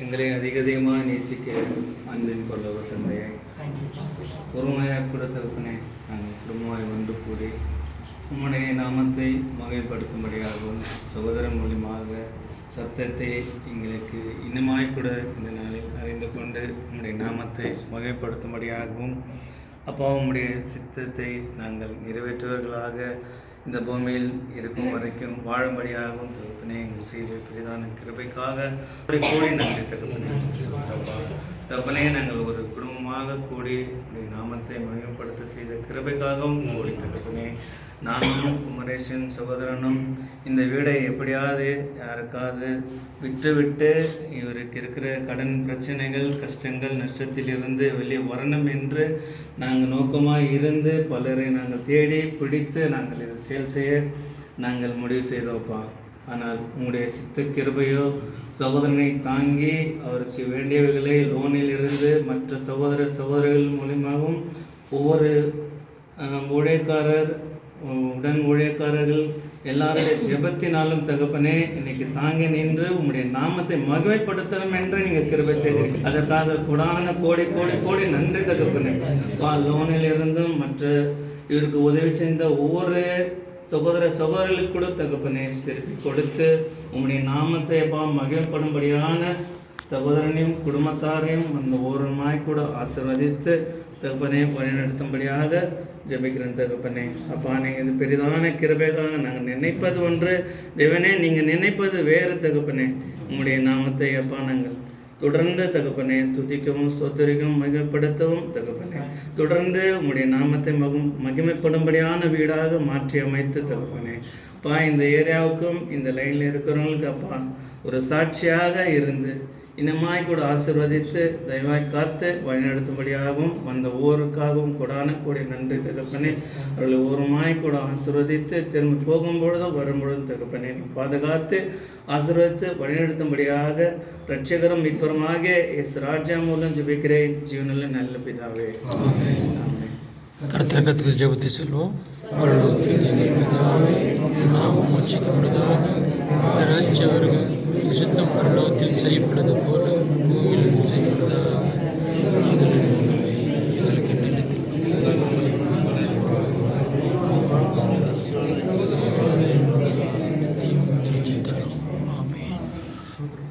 எங்களை அதிகமாக நேசிக்கிற அன்பின் கொள்ளவ தந்தையை ஒருமையாக கூட தகப்பனே நாங்கள் குடும்பமாய் ஒன்று கூடி உம்முடைய நாமத்தை மகிமைப்படுத்தும்படியாகவும் சகோதரன் மூலியமாக சத்தத்தை எங்களுக்கு இன்னுமாய் கூட இந்த நாளில் அறிந்து கொண்டு உம்முடைய நாமத்தை மகிமைப்படுத்தும்படியாகவும் அப்பா உம்முடைய சித்தத்தை நாங்கள் நிறைவேற்றுவர்களாக இந்த பூமியில் இருக்கும் வரைக்கும் வாழும்படியாகவும் தகப்பனே எங்கள் செய்த பெரிதான கிருபைக்காக கூடி நன்றி தகப்பனே நாங்கள் ஒரு குடும்பமாக கூடி உடைய நாமத்தை மகிமைப்படுத்த செய்த கிருபைக்காகவும் கூடி தகப்பனே நானும் குமரேசன் சகோதரனும் இந்த வீடை எப்படியாவது யாருக்காவது விட்டு இவருக்கு இருக்கிற கடன் பிரச்சனைகள் கஷ்டங்கள் நஷ்டத்தில் இருந்து வெளியே வரணும் என்று நாங்கள் நோக்கமாக இருந்து பலரை நாங்கள் தேடி பிடித்து நாங்கள் இதை செயல் செய்ய நாங்கள் முடிவு செய்தோப்பா. ஆனால் உங்களுடைய சித்த கிருபையோ சகோதரனை தாங்கி அவருக்கு வேண்டியவைகளை லோனில் இருந்து மற்ற சகோதரர்கள் மூலியமாகவும் ஒவ்வொரு உடன் ஊழியக்காரர்கள் எல்லாருடைய ஜெபத்தினாலும் தகப்பனே இன்னைக்கு தாங்கி நின்று உங்களுடைய நாமத்தை மகிமைப்படுத்தணும் என்று நீங்கள் கிருபை செய்தீர்கள். அதற்காக கோடி நன்றி தகப்பனே. லோனில் இருந்தும் மற்ற இவருக்கு உதவி செய்த ஒவ்வொரு சகோதரர்களுக்கு கூட தகப்பனே திருப்பி கொடுத்து உங்களுடைய நாமத்தை மகிமைப்படும்படியான சகோதரனையும் குடும்பத்தாரையும் அந்த ஒவ்வொருமாய் கூட ஆசீர்வதித்து தகப்பனே வழிநடத்தும்படியாக ஜெபிக்கிறேன் தகப்பனே. அப்பா நீங்கள் இது பெரிதான கிருபைக்காக நாங்கள் நினைப்பது ஒன்று தேவனே, நீங்கள் நினைப்பது வேறு தகப்பனே. உங்களுடைய நாமத்தை அப்பா நாங்கள் தொடர்ந்து தகப்பனே துதிக்கவும் ஸ்தோத்திரிக்கவும் மகிமைப்படுத்தவும் தகப்பனே தொடர்ந்து உங்களுடைய நாமத்தை மகிமைப்படும்படியான வீடாக மாற்றி அமைத்து தகப்பனே அப்பா இந்த ஏரியாவுக்கும் இந்த லைனில் இருக்கிறவங்களுக்கு அப்பா ஒரு சாட்சியாக இருந்து இன்னமாய் கூட ஆசீர்வதித்து தயவாய் காத்து வழிநடத்தும்படியாகவும் வந்த ஊருக்காகவும் கூடிய நன்றி தகப்பனே. அவர்களை ஒருமாய் கூட ஆசீர்வதித்து திரும்பி போகும்பொழுதும் வரும்பொழுதும் தகப்பனே பாதுகாத்து ஆசீர்வதித்து வழிநடத்தும்படியாக இரட்சகரும் மீட்பருமாக எஸ் ராஜா மூலம் ஜெபிக்கிறேன் ஜீவனில் நல்ல பிதாவே. கர்த்தருக்கு ஜெபத்தை சொல்வோம். நாமம் உச்சக்கப்படுவதாக ராஜ்ய வருக விசுத்தம் பரலோகத்தில் செய்யப்படுவது போல பூமியிலும் செய்யப்படுவதாக.